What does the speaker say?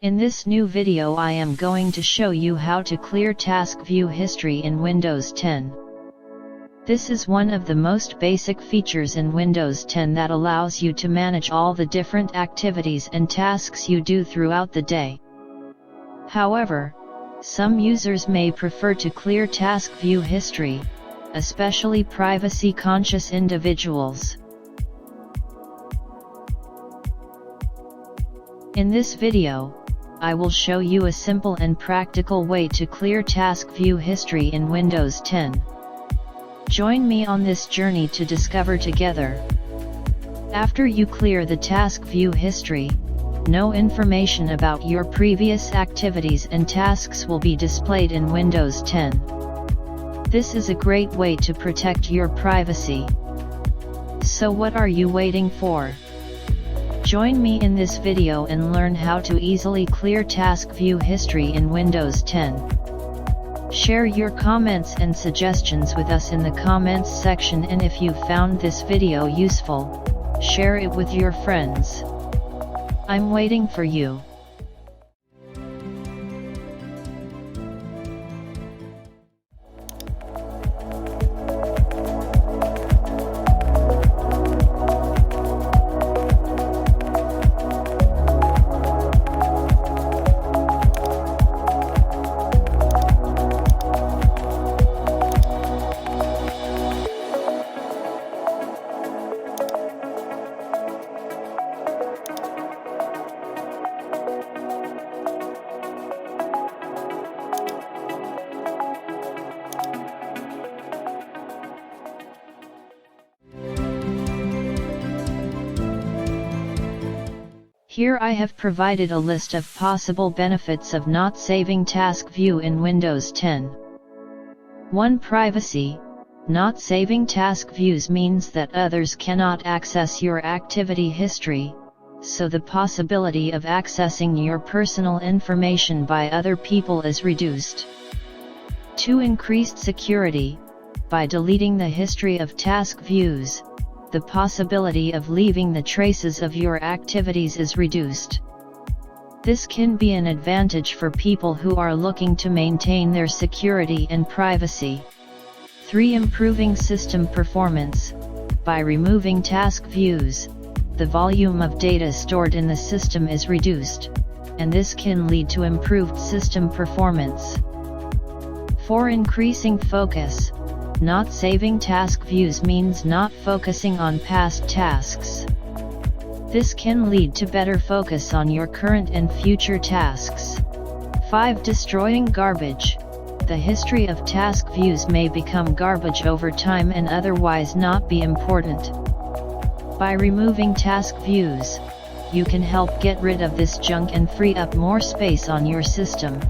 In this new video I am going to show you how to clear task view history in Windows 10. This is one of the most basic features in Windows 10 that allows you to manage all the different activities and tasks you do throughout the day. However, some users may prefer to clear task view history, especially privacy-conscious individuals. In this video, I will show you a simple and practical way to clear task view history in Windows 10. Join me on this journey to discover together. After you clear the task view history, no information about your previous activities and tasks will be displayed in Windows 10. This is a great way to protect your privacy. So what are you waiting for? Join me in this video and learn how to easily clear task view history in Windows 10. Share your comments and suggestions with us in the comments section, and if you found this video useful, share it with your friends. I'm waiting for you. Here I have provided a list of possible benefits of not saving task view in Windows 10. 1. Privacy. Not saving task views means that others cannot access your activity history, so the possibility of accessing your personal information by other people is reduced. 2. Increased security. By deleting the history of task views, the possibility of leaving the traces of your activities is reduced. This can be an advantage for people who are looking to maintain their security and privacy. 3. Improving system performance. By removing task views, the volume of data stored in the system is reduced, and this can lead to improved system performance. 4. Increasing focus. Not saving task views means not focusing on past tasks. This can lead to better focus on your current and future tasks. 5. Destroying garbage. The history of task views may become garbage over time and otherwise not be important. By removing task views, you can help get rid of this junk and free up more space on your system.